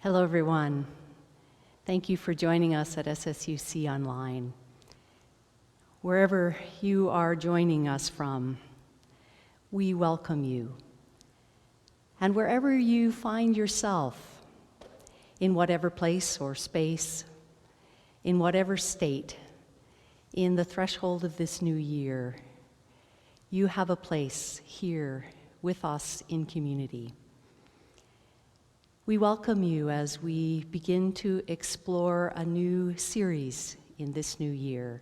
Hello, everyone. Thank you for joining us at SSUC Online. Wherever you are joining us from, we welcome you. And wherever you find yourself, in whatever place or space, in whatever state, in the threshold of this new year, you have a place here with us in community. We welcome you as we begin to explore a new series in this new year,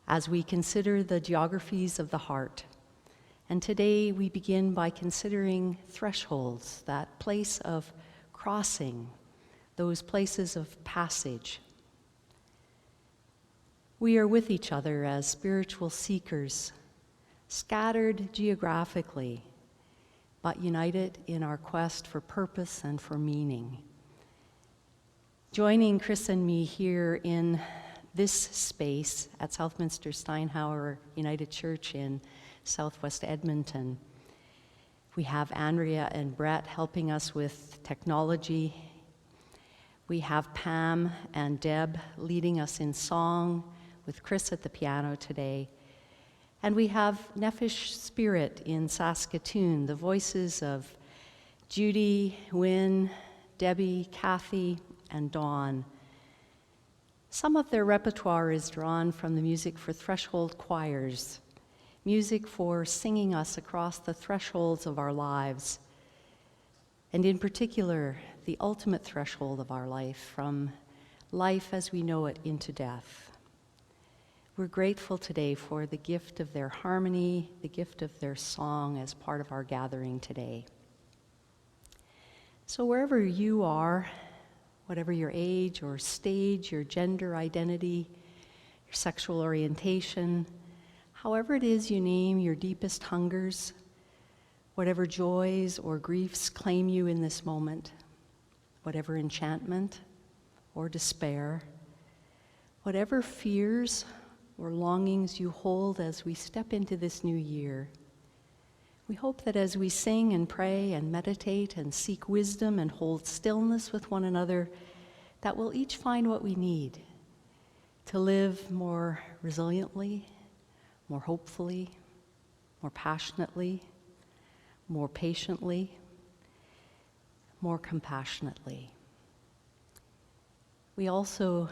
as we consider the geographies of the heart. And today we begin by considering thresholds, that place of crossing, those places of passage. We are with each other as spiritual seekers, scattered geographically, but united in our quest for purpose and for meaning. Joining Chris and me here in this space at Southminster Steinhauer United Church in Southwest Edmonton, we have Andrea and Brett helping us with technology. We have Pam and Deb leading us in song, with Chris at the piano today. And we have Nefesh Spirit in Saskatoon, the voices of Judy, Wynne, Debbie, Kathy, and Dawn. Some of their repertoire is drawn from the music for threshold choirs, music for singing us across the thresholds of our lives, and in particular, the ultimate threshold of our life, from life as we know it into death. We're grateful today for the gift of their harmony, the gift of their song as part of our gathering today. So wherever you are, whatever your age or stage, your gender identity, your sexual orientation, however it is you name your deepest hungers, whatever joys or griefs claim you in this moment, whatever enchantment or despair, whatever fears or longings you hold as we step into this new year. We hope that as we sing and pray and meditate and seek wisdom and hold stillness with one another, that we'll each find what we need to live more resiliently, more hopefully, more passionately, more patiently, more compassionately. We also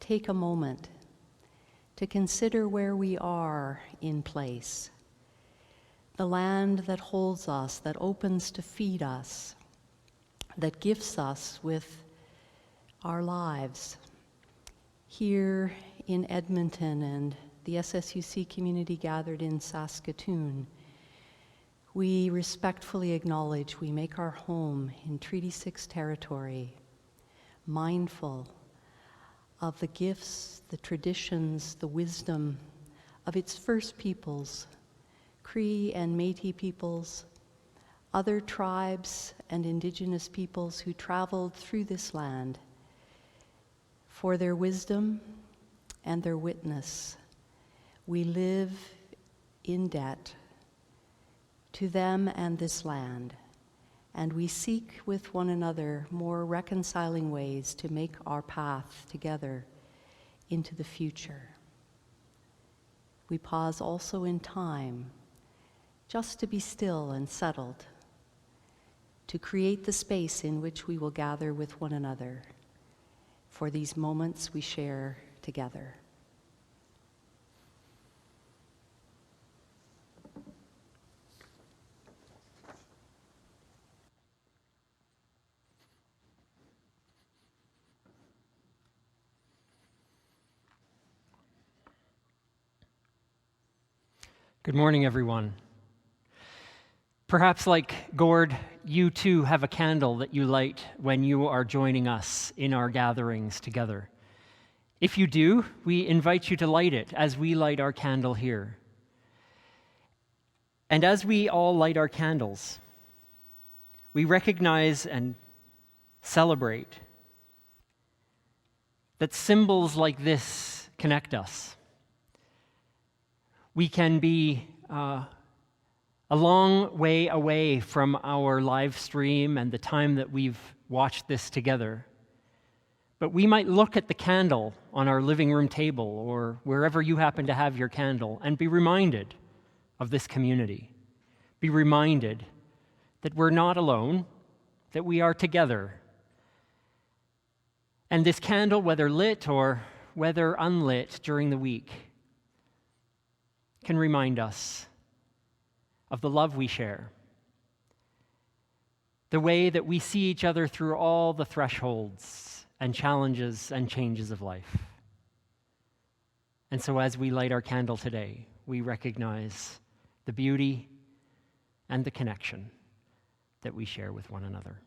take a moment to consider where we are in place, the land that holds us, that opens to feed us, that gifts us with our lives. Here in Edmonton and the SSUC community gathered in Saskatoon, we respectfully acknowledge we make our home in Treaty 6 territory, mindful of the gifts, the traditions, the wisdom of its first peoples, Cree and Métis peoples, other tribes and indigenous peoples who traveled through this land. For their wisdom and their witness, we live in debt to them and this land, and we seek with one another more reconciling ways to make our path together into the future. We pause also in time, just to be still and settled, to create the space in which we will gather with one another for these moments we share together. Good morning, everyone. Perhaps like Gord, you too have a candle that you light when you are joining us in our gatherings together. If you do, we invite you to light it as we light our candle here. And as we all light our candles, we recognize and celebrate that symbols like this connect us. We can be a long way away from our live stream and the time that we've watched this together. But we might look at the candle on our living room table or wherever you happen to have your candle and be reminded of this community. Be reminded that we're not alone, that we are together. And this candle, whether lit or whether unlit during the week, can remind us of the love we share, the way that we see each other through all the thresholds and challenges and changes of life. And so as we light our candle today, we recognize the beauty and the connection that we share with one another.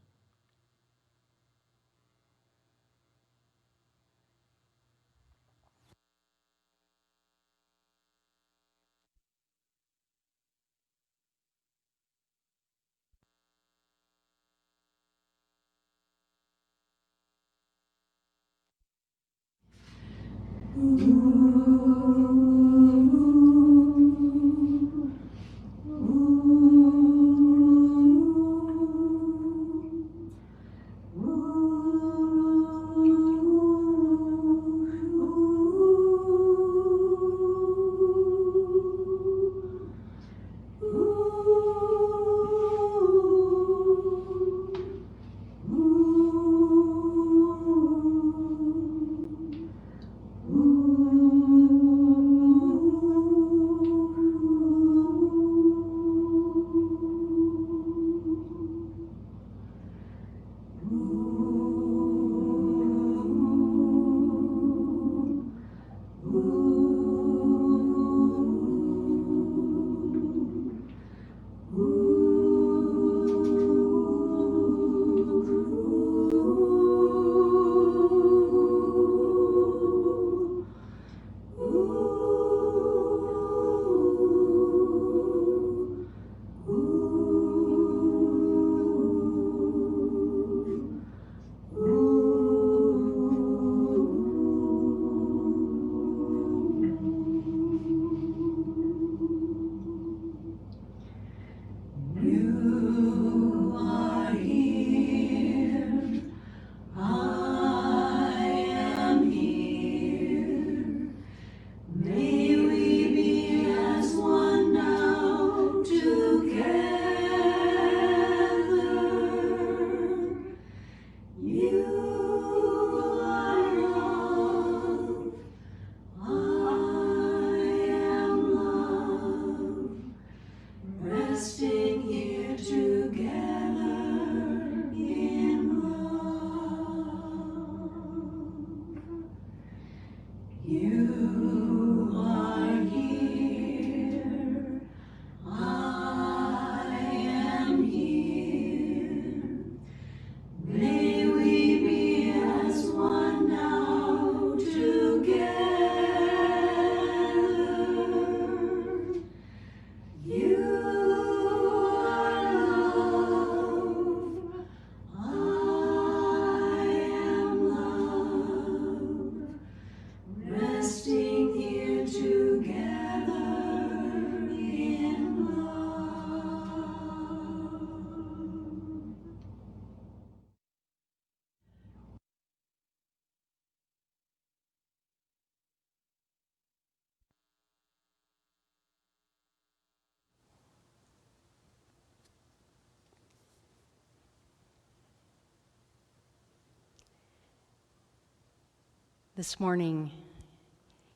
This morning,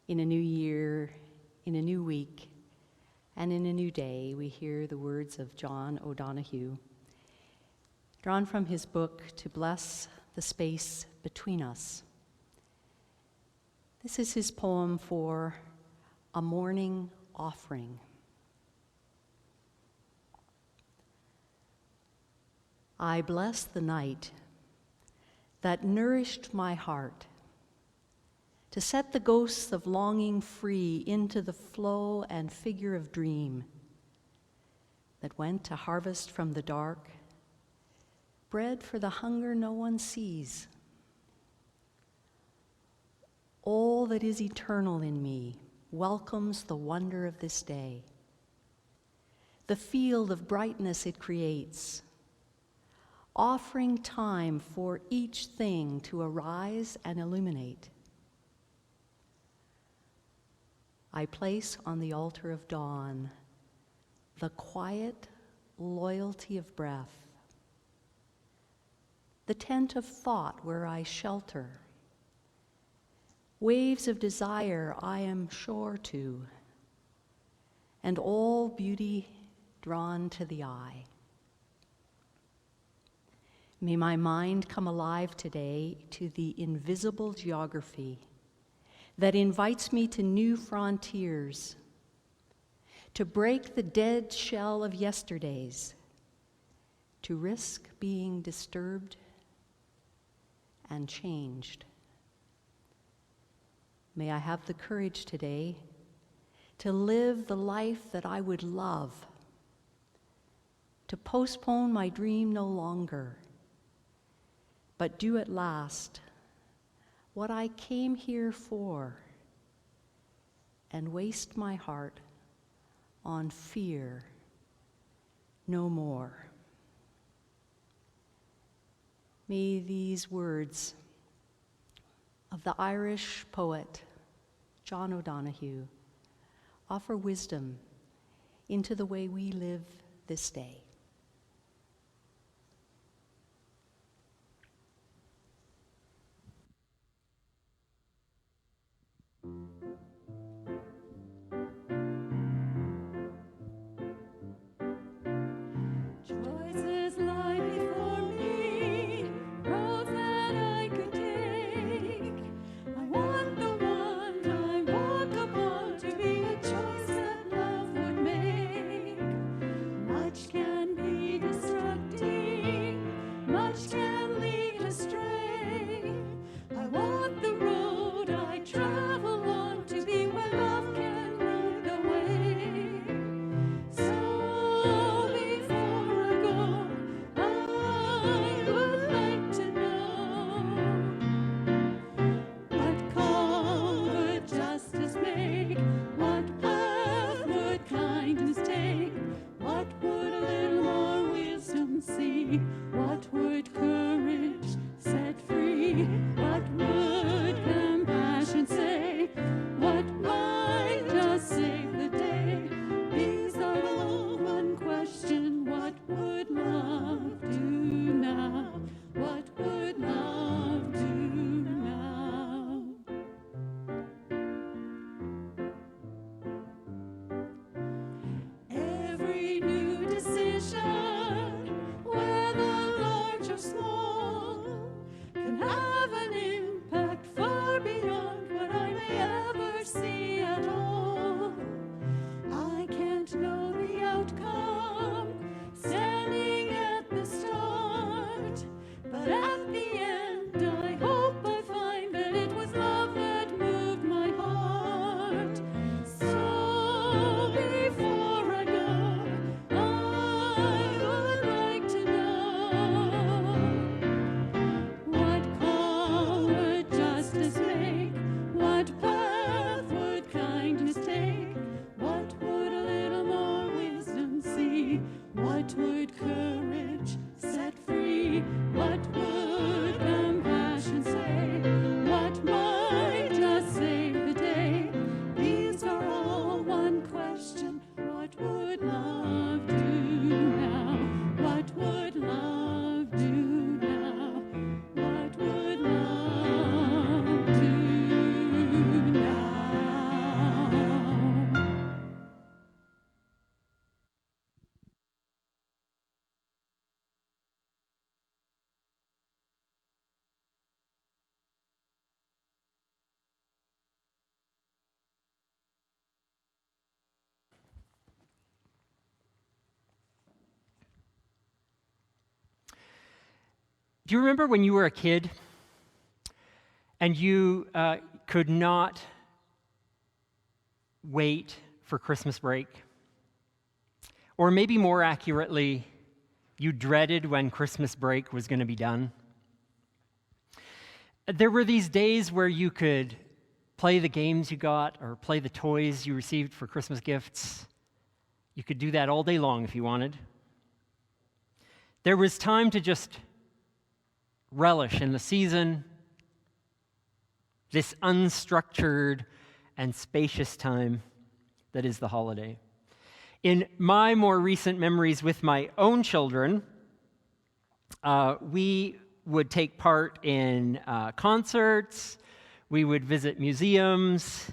in a new year, in a new week, and in a new day, we hear the words of John O'Donohue, drawn from his book, To Bless the Space Between Us. This is his poem for a morning offering. I bless the night that nourished my heart, to set the ghosts of longing free into the flow and figure of dream that went to harvest from the dark, bread for the hunger no one sees. All that is eternal in me welcomes the wonder of this day. the field of brightness it creates, offering time for each thing to arise and illuminate. I place on the altar of dawn the quiet loyalty of breath, the tent of thought where I shelter, waves of desire I am shore to, and all beauty drawn to the eye. May my mind come alive today to the invisible geography that invites me to new frontiers, to break the dead shell of yesterdays, to risk being disturbed and changed. May I have the courage today to live the life that I would love, to postpone my dream no longer, but do at last what I came here for, and waste my heart on fear no more. May these words of the Irish poet John O'Donoghue offer wisdom into the way we live this day. Choices lie before me, roads that I could take. I want the one I walk upon to be a choice that love would make. Much can be destructive, much can lead astray. I want the road I travel on to be where love can lead the way. So before I go, I would like to know, what call would justice make? What path would kindness take? What would a little more wisdom see? What would courage set free? What would compassion say? What might just save the day? These are all one question. What would love do now? What would love do now? Every new decision, whether large or small, can have an impact far beyond what I may ever see at all. I can't know the outcome standing at the start, but at the end I hope I find that it was love that moved my heart. So before I go, I would like to know, what call would justice make? What path would kindness take? What would a little more wisdom see? What would courage set free? What would compassion say? What might just save the day? These are all one question. What would love do now? What would love do now? What would love do now? Do you remember when you were a kid and you could not wait for Christmas break? Or maybe more accurately, you dreaded when Christmas break was going to be done? There were these days where you could play the games you got or play the toys you received for Christmas gifts. You could do that all day long if you wanted. There was time to just relish in the season, this unstructured and spacious time that is the holiday. In my more recent memories with my own children, we would take part in concerts, we would visit museums,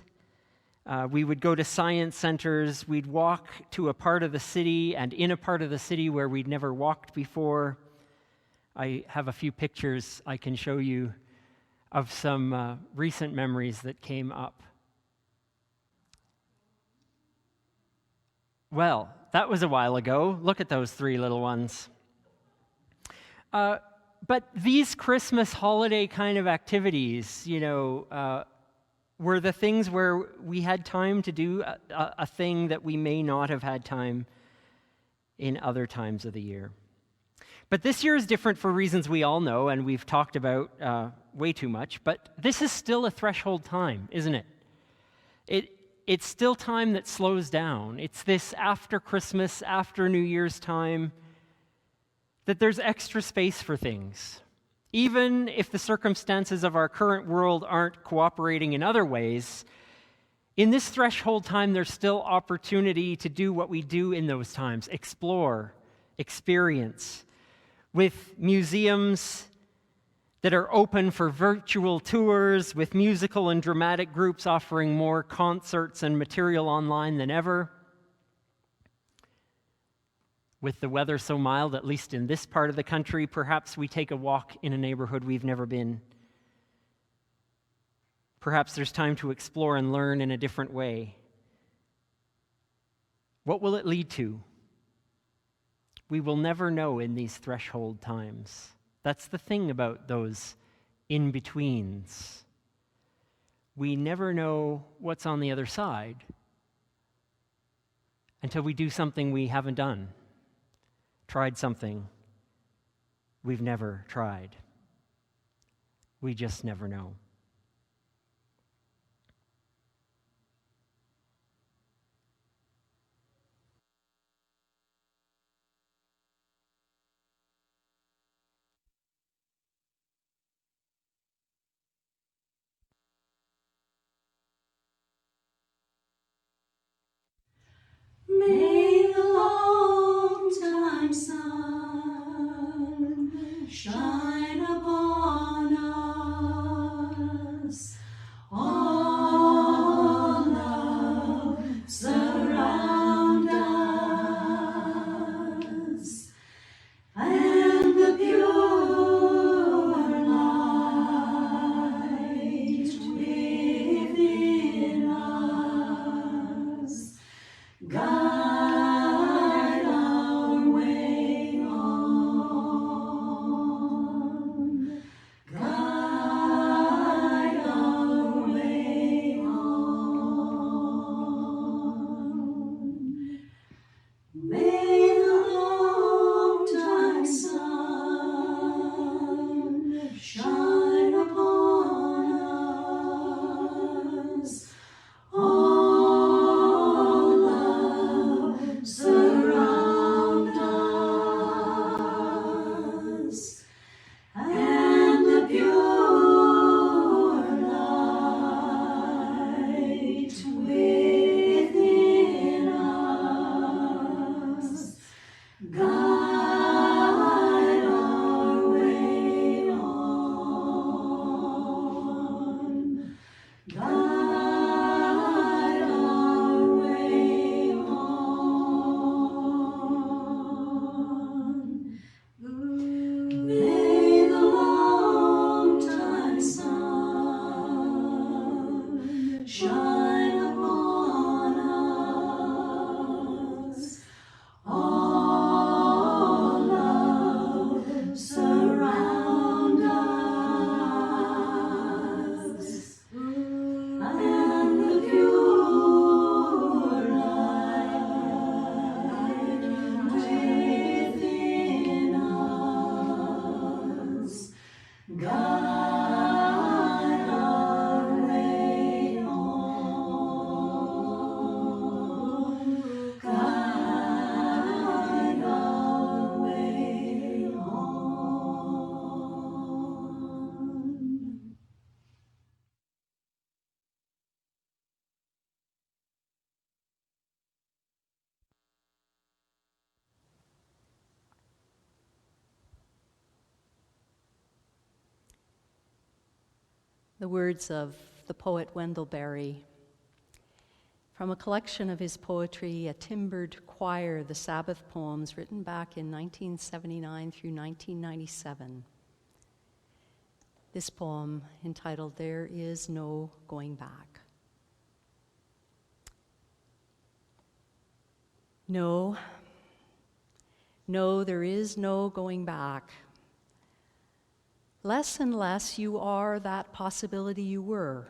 we would go to science centers, we'd walk to a part of the city and in a part of the city where we'd never walked before. I have a few pictures I can show you of some recent memories that came up. Well, that was a while ago. Look at those three little ones. But these Christmas holiday kind of activities, were the things where we had time to do a thing that we may not have had time in other times of the year. But this year is different for reasons we all know and we've talked about way too much, but this is still a threshold time, isn't it? It's still time that slows down. It's this after Christmas, after New Year's time, that there's extra space for things. Even if the circumstances of our current world aren't cooperating in other ways, in this threshold time, there's still opportunity to do what we do in those times: explore, experience, with museums that are open for virtual tours, with musical and dramatic groups offering more concerts and material online than ever. With the weather so mild, at least in this part of the country, perhaps we take a walk in a neighborhood we've never been. Perhaps there's time to explore and learn in a different way. What will it lead to? We will never know in these threshold times. That's the thing about those in-betweens. We never know what's on the other side until we do something we haven't done, tried something we've never tried. We just never know. May the long time sun shine upon us. All love surround us, and the pure light within us guide our way on. the words of the poet Wendell Berry. From a collection of his poetry, A Timbered Choir, the Sabbath Poems, written back in 1979 through 1997. This poem entitled, There Is No Going Back. No, there is no going back. Less and less you are that possibility you were.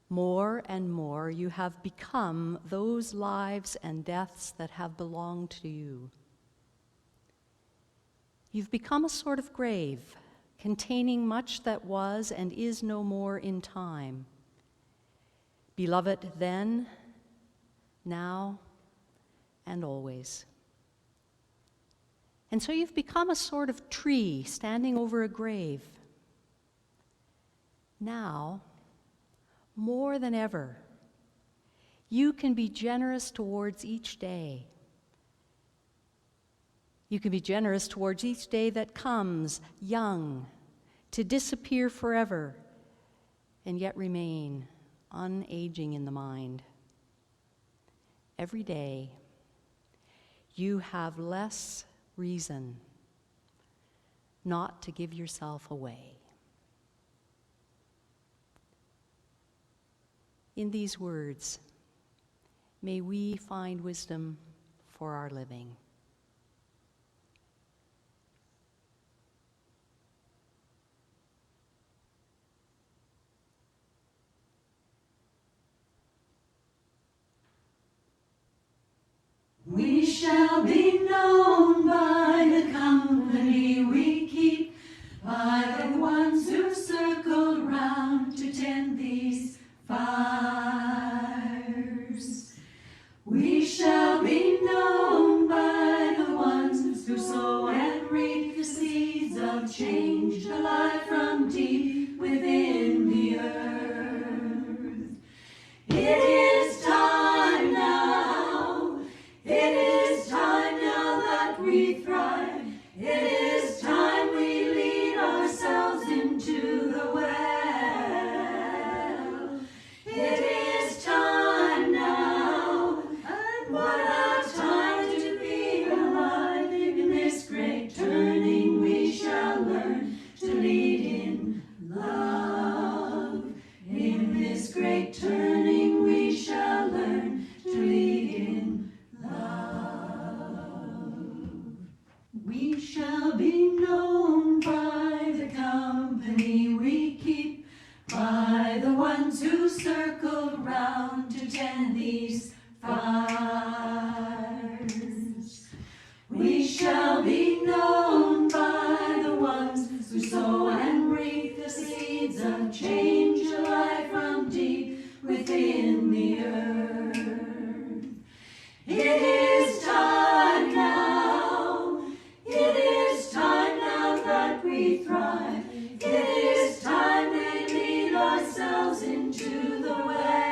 More and more you have become those lives and deaths that have belonged to you. You've become a sort of grave, containing much that was and is no more in time. Beloved then, now, and always. And so you've become a sort of tree standing over a grave. Now, more than ever, you can be generous towards each day. You can be generous towards each day that comes, young, to disappear forever, and yet remain unaging in the mind. Every day, you have less reason not to give yourself away. In these words, may we find wisdom for our living. We shall be known by the company we keep, by the ones who circle round to tend these fires. We shall be known by the ones who sow and reap the seeds of change alive from deep within the earth. It is time now. It is time now that we thrive. It is time we lead ourselves into the well. It is time now, and what a time to be alive. In this great turning we shall learn to lead in love. In this great turning we shall learn to lead in we shall be known by the company we keep, by the ones who circle round to tend these fires. We shall be known by the ones who sow and reap the seeds of change alive from deep within the earth. It is time now. It is time now that we thrive. It is time we lead ourselves into the well.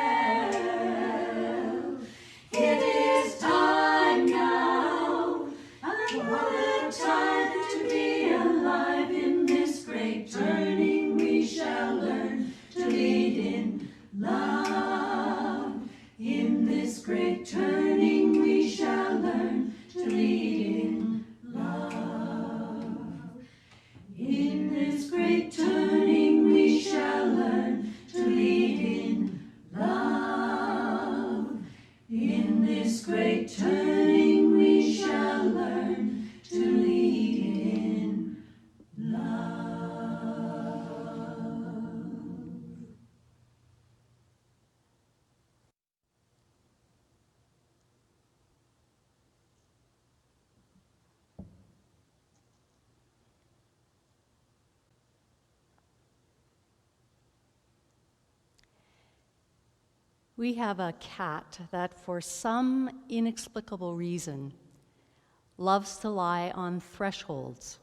It is time now, and what a time to be alive. In this great turning we shall learn to lead in love. In this great turning we shall learn to lead in love. In this great turning we shall learn to lead in love. In this great turning we shall learn to lead in love. We have a cat that, for some inexplicable reason, loves to lie on thresholds.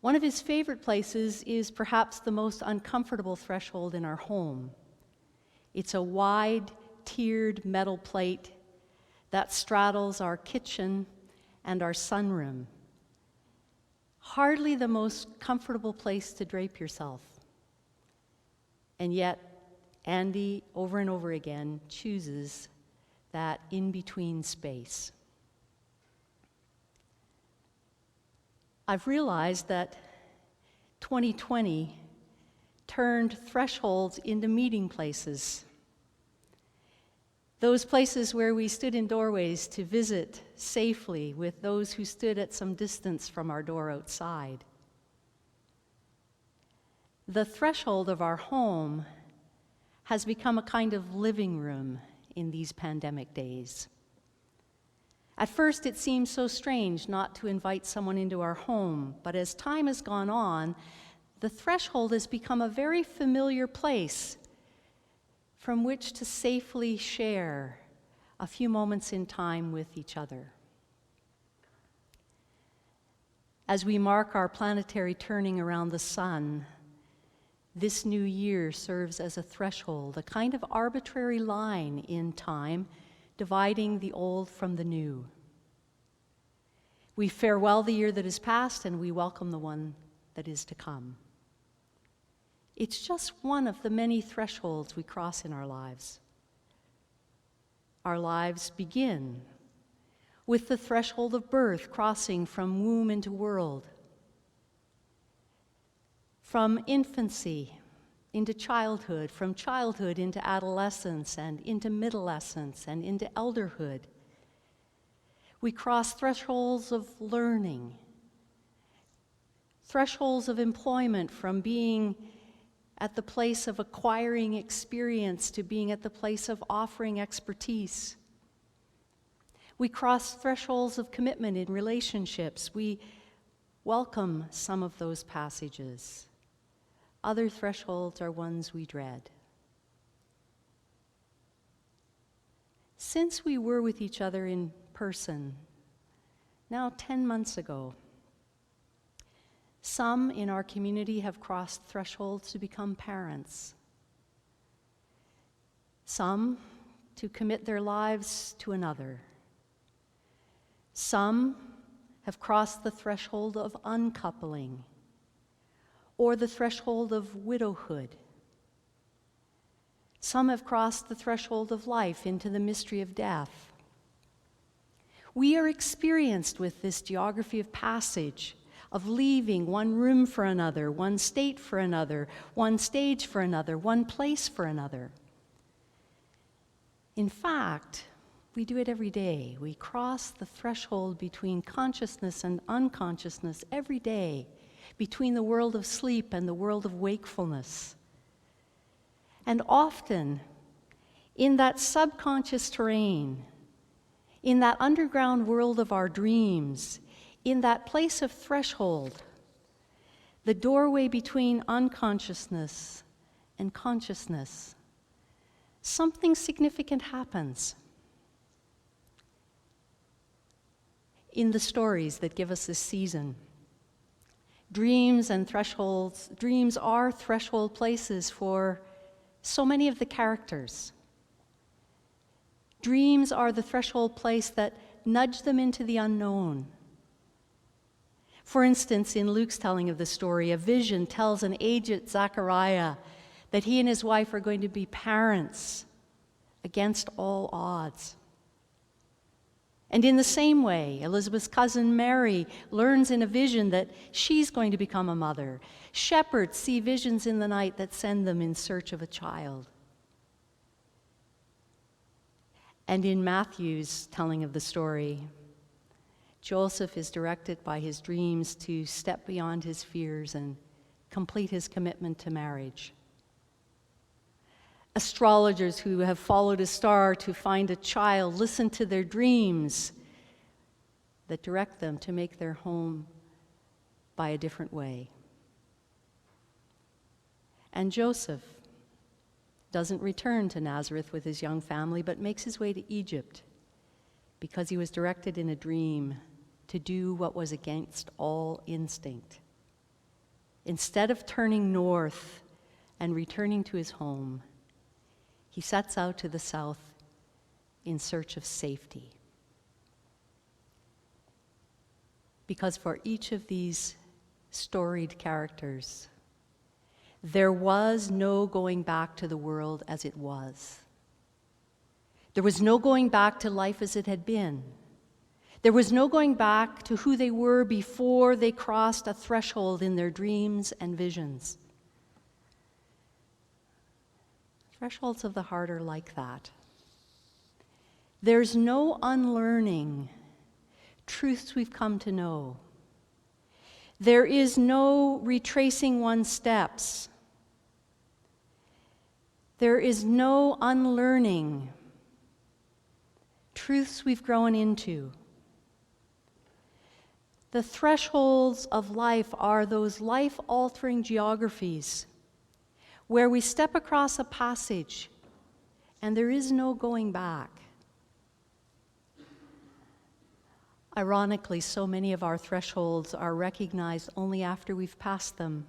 One of his favorite places is perhaps the most uncomfortable threshold in our home. It's a wide, tiered metal plate that straddles our kitchen and our sunroom. hardly the most comfortable place to drape yourself. And yet, Andy, over and over again, chooses that in-between space. I've realized that 2020 turned thresholds into meeting places. Those places where we stood in doorways to visit safely with those who stood at some distance from our door outside. The threshold of our home has become a kind of living room in these pandemic days. At first, it seemed so strange not to invite someone into our home, but as time has gone on, the threshold has become a very familiar place from which to safely share a few moments in time with each other. As we mark our planetary turning around the sun, this new year serves as a threshold, a kind of arbitrary line in time dividing the old from the new. We farewell the year that is past and we welcome the one that is to come. It's just one of the many thresholds we cross in our lives. Our lives begin with the threshold of birth, crossing from womb into world, from infancy into childhood, from childhood into adolescence and into middlescence and into elderhood. We cross thresholds of learning, thresholds of employment, from being at the place of acquiring experience to being at the place of offering expertise. We cross thresholds of commitment in relationships. We welcome some of those passages. Other thresholds are ones we dread. Since we were with each other in person, now 10 months ago, some in our community have crossed thresholds to become parents. Some to commit their lives to another. Some have crossed the threshold of uncoupling, or the threshold of widowhood. Some have crossed the threshold of life into the mystery of death. We are experienced with this geography of passage, of leaving one room for another, one state for another, one stage for another, one place for another. In fact, we do it every day. We cross the threshold between consciousness and unconsciousness every day, between the world of sleep and the world of wakefulness. And often, in that subconscious terrain, in that underground world of our dreams, in that place of threshold, the doorway between unconsciousness and consciousness, something significant happens. In the stories that give us this season, dreams and thresholds, dreams are threshold places for so many of the characters. Dreams are the threshold place that nudge them into the unknown. For instance, in Luke's telling of the story, a vision tells an aged Zechariah that he and his wife are going to be parents against all odds. And in the same way, Elizabeth's cousin Mary learns in a vision that she's going to become a mother. Shepherds see visions in the night that send them in search of a child. And in Matthew's telling of the story, Joseph is directed by his dreams to step beyond his fears and complete his commitment to marriage. Astrologers who have followed a star to find a child listen to their dreams that direct them to make their home by a different way. And Joseph doesn't return to Nazareth with his young family, but makes his way to Egypt because he was directed in a dream to do what was against all instinct. Instead of turning north and returning to his home, he sets out to the south in search of safety. Because for each of these storied characters. There was no going back to the world as it was. There was no going back to life as it had been. There was no going back to who they were before they crossed a threshold in their dreams and visions. Thresholds of the heart are like that. There's no unlearning truths we've come to know. There is no retracing one's steps. There is no unlearning truths we've grown into. The thresholds of life are those life-altering geographies where we step across a passage and there is no going back. Ironically, so many of our thresholds are recognized only after we've passed them.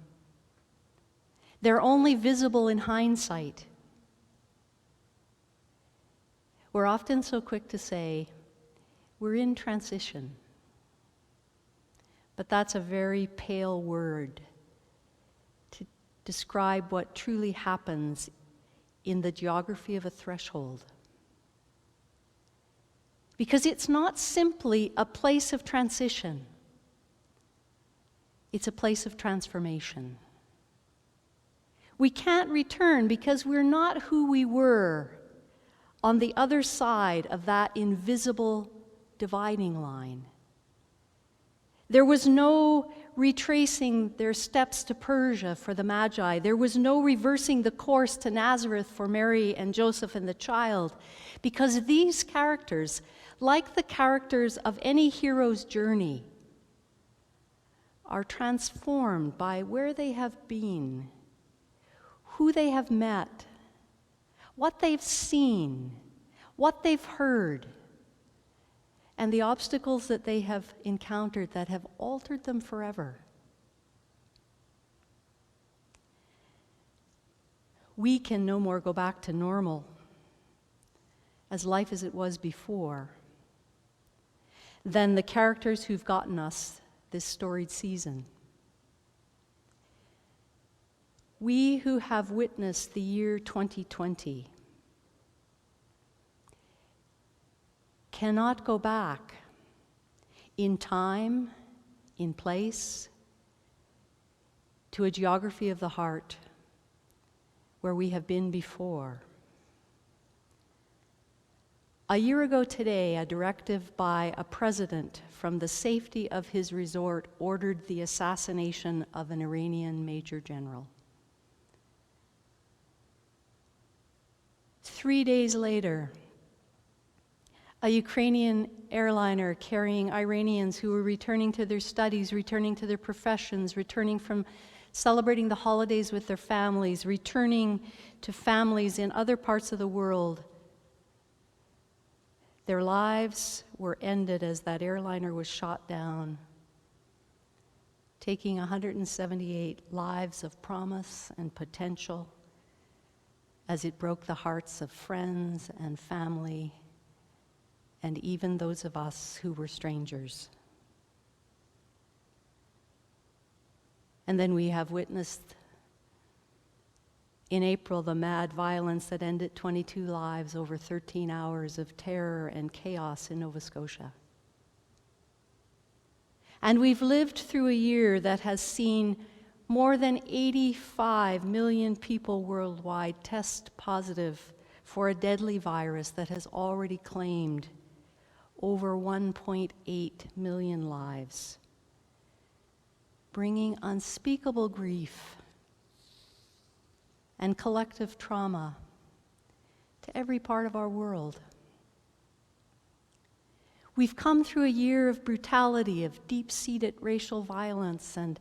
They're only visible in hindsight. We're often so quick to say, we're in transition. But that's a very pale word to describe what truly happens in the geography of a threshold. Because it's not simply a place of transition. It's a place of transformation. We can't return because we're not who we were on the other side of that invisible dividing line. There was no retracing their steps to Persia for the Magi. There was no reversing the course to Nazareth for Mary and Joseph and the child, because these characters, like the characters of any hero's journey, are transformed by where they have been, who they have met, what they've seen, what they've heard, and the obstacles that they have encountered that have altered them forever. We can no more go back to normal, as life as it was before, than the characters who've gotten us this storied season. We who have witnessed the year 2020 cannot go back in time, in place, to a geography of the heart where we have been before. A year ago today, a directive by a president from the safety of his resort ordered the assassination of an Iranian major general. 3 days later, a Ukrainian airliner carrying Iranians who were returning to their studies, returning to their professions, returning from celebrating the holidays with their families, returning to families in other parts of the world. Their lives were ended as that airliner was shot down, taking 178 lives of promise and potential as it broke the hearts of friends and family, and even those of us who were strangers. And then we have witnessed in April the mad violence that ended 22 lives over 13 hours of terror and chaos in Nova Scotia. And we've lived through a year that has seen more than 85 million people worldwide test positive for a deadly virus that has already claimed over 1.8 million lives, bringing unspeakable grief and collective trauma to every part of our world. We've come through a year of brutality, of deep-seated racial violence, and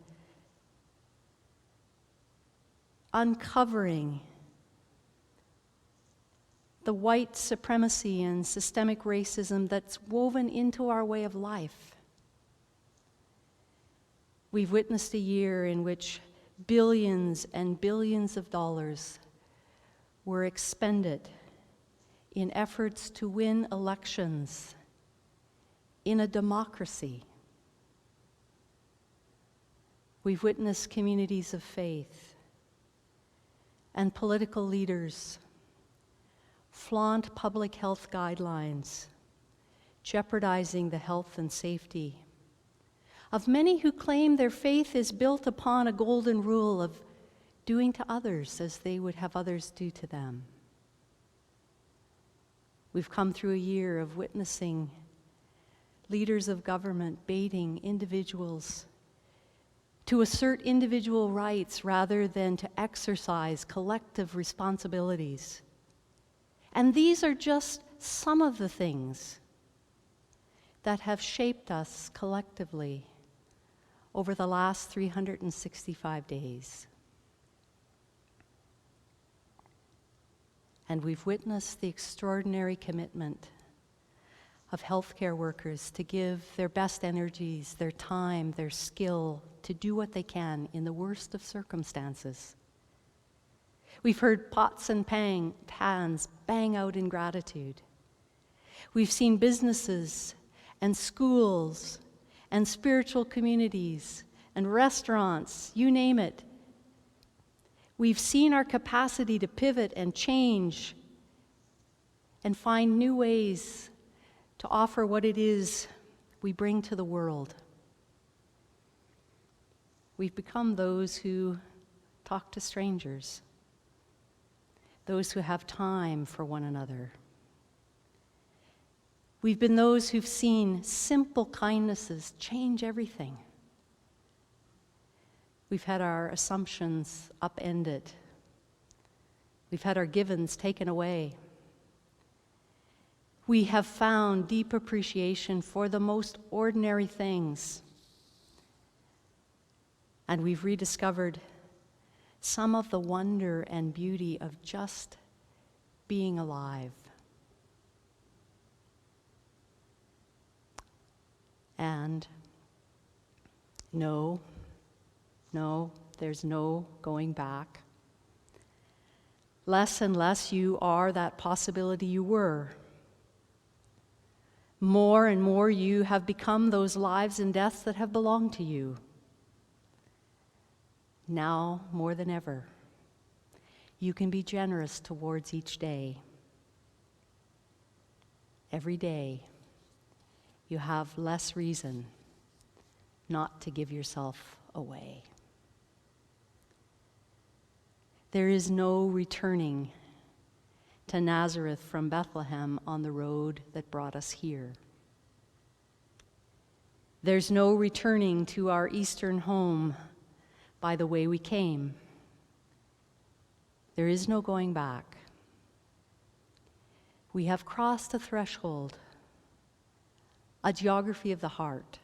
uncovering the white supremacy and systemic racism that's woven into our way of life. We've witnessed a year in which billions and billions of dollars were expended in efforts to win elections in a democracy We've witnessed communities of faith and political leaders flaunt public health guidelines, jeopardizing the health and safety of many who claim their faith is built upon a golden rule of doing to others as they would have others do to them. We've come through a year of witnessing leaders of government baiting individuals to assert individual rights rather than to exercise collective responsibilities. And these are just some of the things that have shaped us collectively over the last 365 days. And we've witnessed the extraordinary commitment of healthcare workers to give their best energies, their time, their skill to do what they can in the worst of circumstances. We've heard pots and pans bang out in gratitude. We've seen businesses and schools and spiritual communities and restaurants, you name it. We've seen our capacity to pivot and change and find new ways to offer what it is we bring to the world. We've become those who talk to strangers, those who have time for one another. We've been those who've seen simple kindnesses change everything. We've had our assumptions upended. We've had our givens taken away. We have found deep appreciation for the most ordinary things. And we've rediscovered some of the wonder and beauty of just being alive. And no, there's no going back. Less and less you are that possibility you were. More and more you have become those lives and deaths that have belonged to you. Now, more than ever, you can be generous towards each day. Every day, you have less reason not to give yourself away. There is no returning to Nazareth from Bethlehem on the road that brought us here. There's no returning to our Eastern home by the way we came. There is no going back. We have crossed a threshold, a geography of the heart,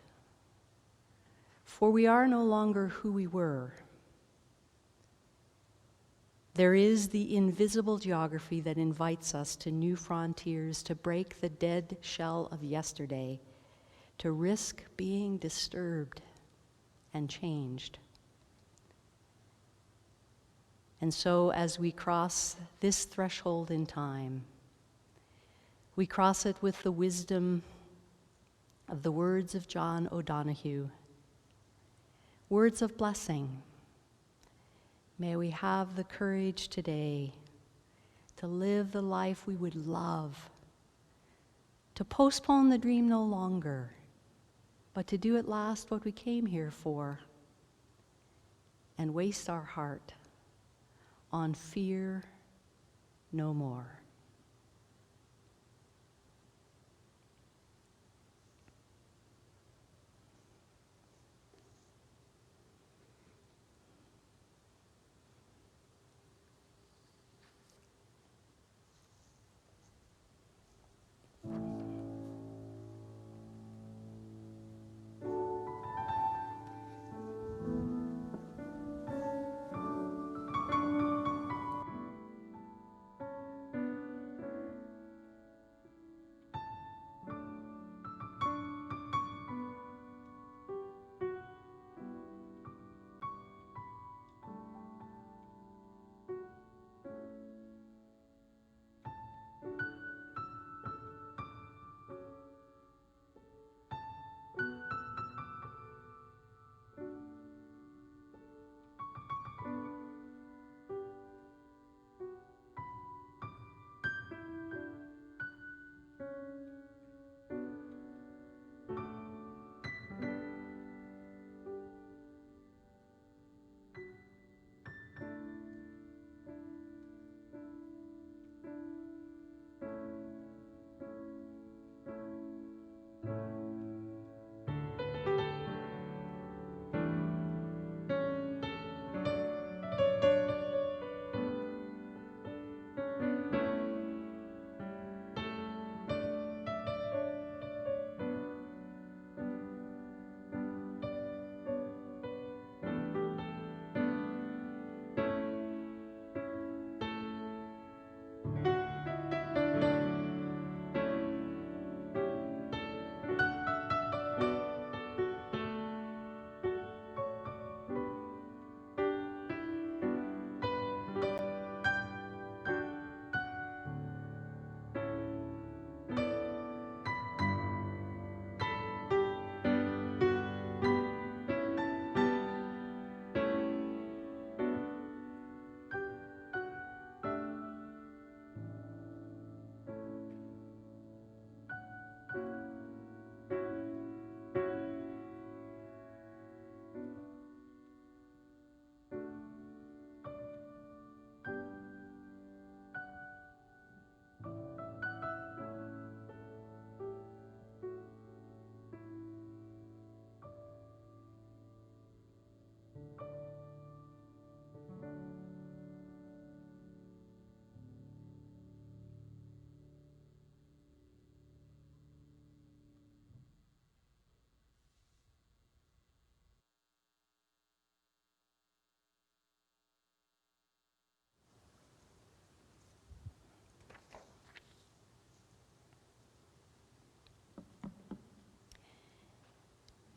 for we are no longer who we were. There is the invisible geography that invites us to new frontiers, to break the dead shell of yesterday, to risk being disturbed and changed. And so as we cross this threshold in time, we cross it with the wisdom of the words of John O'Donohue, words of blessing. May we have the courage today to live the life we would love, to postpone the dream no longer, but to do at last what we came here for, and waste our heart on fear no more.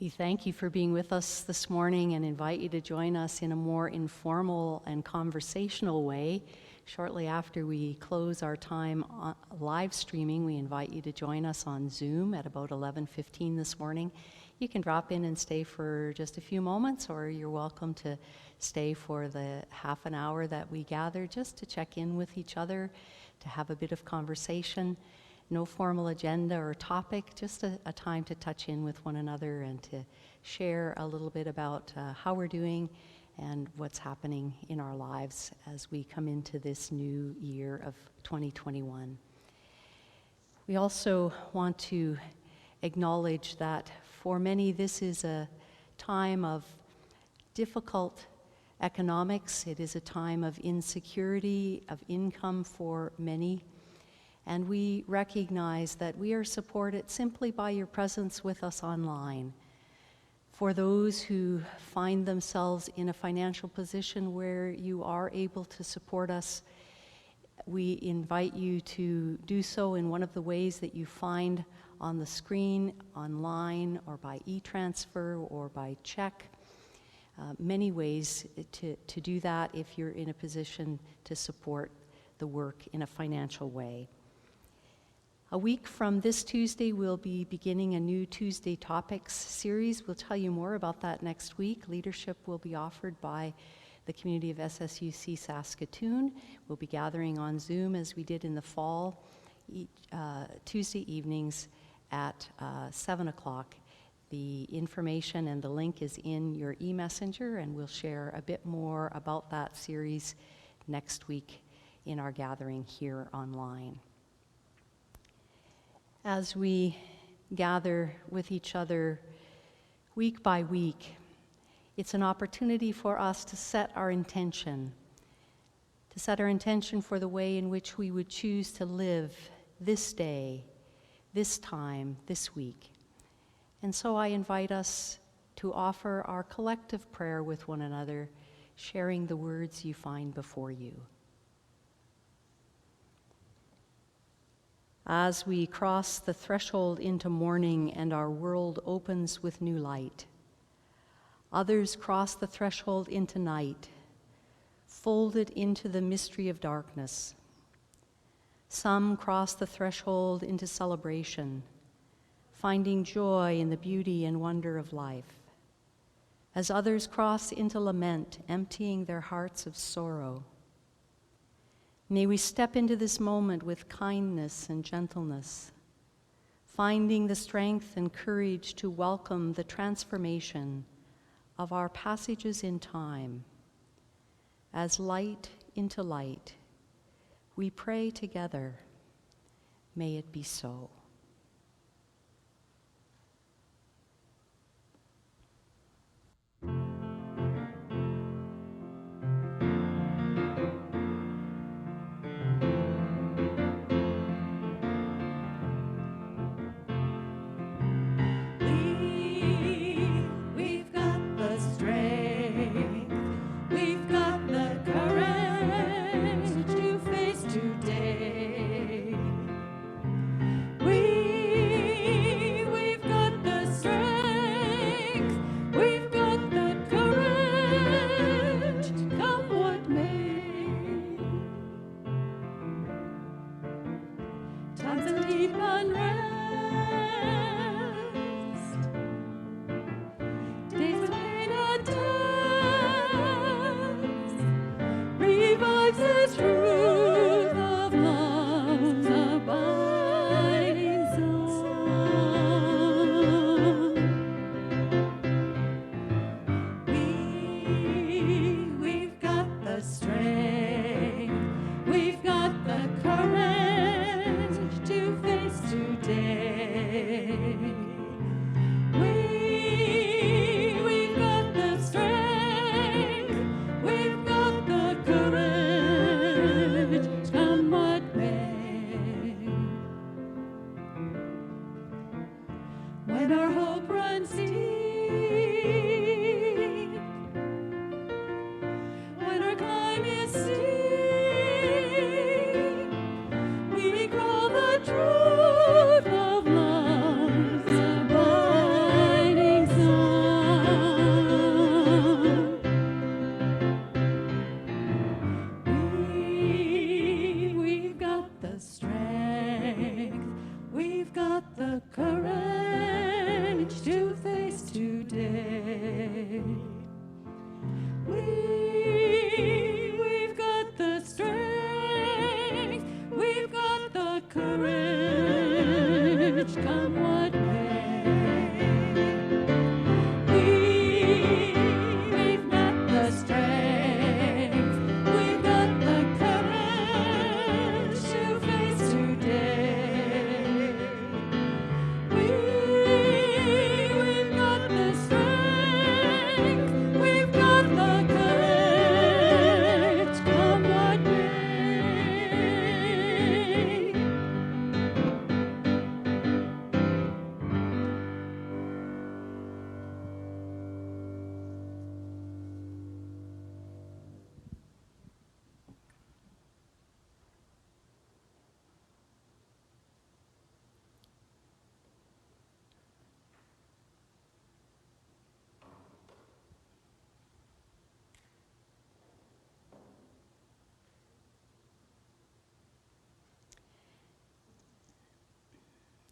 We thank you for being with us this morning and invite you to join us in a more informal and conversational way. Shortly after we close our time live streaming, we invite you to join us on Zoom at about 11:15 this morning. You can drop in and stay for just a few moments, or you're welcome to stay for the half an hour that we gather just to check in with each other, to have a bit of conversation. No formal agenda or topic, just a time to touch in with one another and to share a little bit about how we're doing and what's happening in our lives as we come into this new year of 2021. We also want to acknowledge that for many this is a time of difficult economics. It is a time of insecurity, of income for many. And we recognize that we are supported simply by your presence with us online. For those who find themselves in a financial position where you are able to support us, we invite you to do so in one of the ways that you find on the screen, online, or by e-transfer, or by check. Many ways to do that if you're in a position to support the work in a financial way. A week from this Tuesday, we'll be beginning a new Tuesday Topics series. We'll tell you more about that next week. Leadership will be offered by the community of SSUC Saskatoon. We'll be gathering on Zoom as we did in the fall, Tuesday evenings at 7 o'clock. The information and the link is in your e-messenger, and we'll share a bit more about that series next week in our gathering here online. As we gather with each other week by week, it's an opportunity for us to set our intention for the way in which we would choose to live this day, this time, this week. And so I invite us to offer our collective prayer with one another, sharing the words you find before you. As we cross the threshold into morning and our world opens with new light, others cross the threshold into night, folded into the mystery of darkness. Some cross the threshold into celebration, finding joy in the beauty and wonder of life, as others cross into lament, emptying their hearts of sorrow. May we step into this moment with kindness and gentleness, finding the strength and courage to welcome the transformation of our passages in time. As light into light, we pray together, may it be so. We've got the strength, we've got the courage to face today. We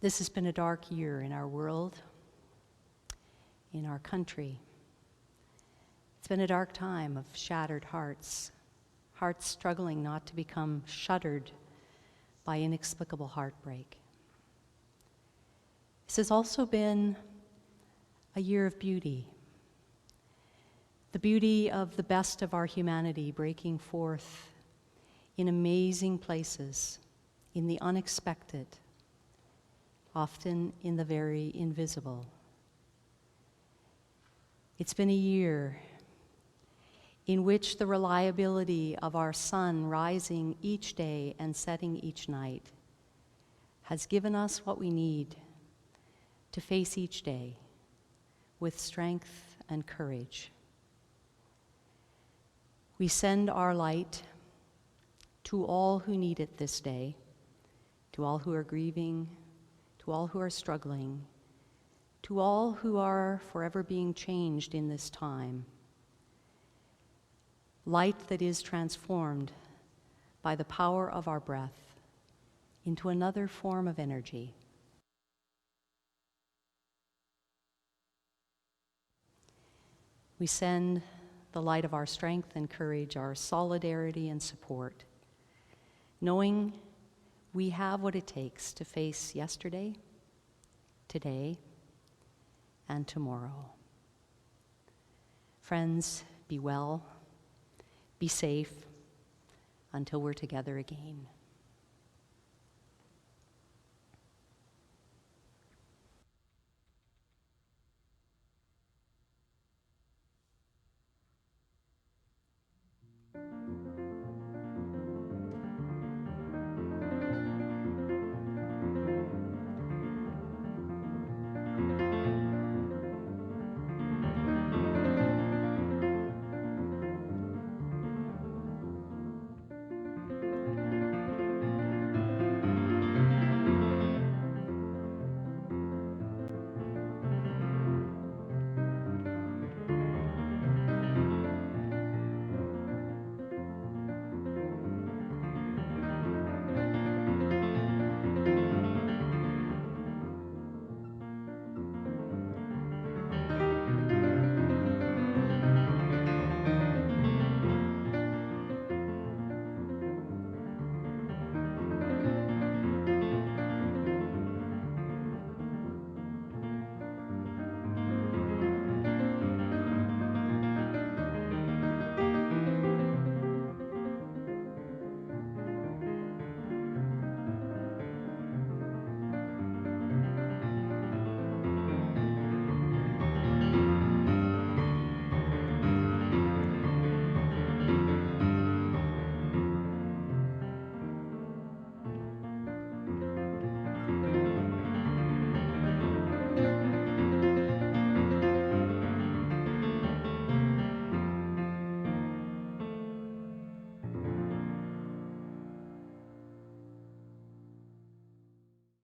This has been a dark year in our world, in our country. It's been a dark time of shattered hearts, hearts struggling not to become shuttered by inexplicable heartbreak. This has also been a year of beauty, the beauty of the best of our humanity breaking forth in amazing places, in the unexpected, often in the very invisible. It's been a year in which the reliability of our sun rising each day and setting each night has given us what we need to face each day with strength and courage. We send our light to all who need it this day, to all who are grieving, to all who are struggling, to all who are forever being changed in this time. Light that is transformed by the power of our breath into another form of energy. We send the light of our strength and courage, our solidarity and support, knowing we have what it takes to face yesterday, today, and tomorrow. Friends, be well, be safe, until we're together again.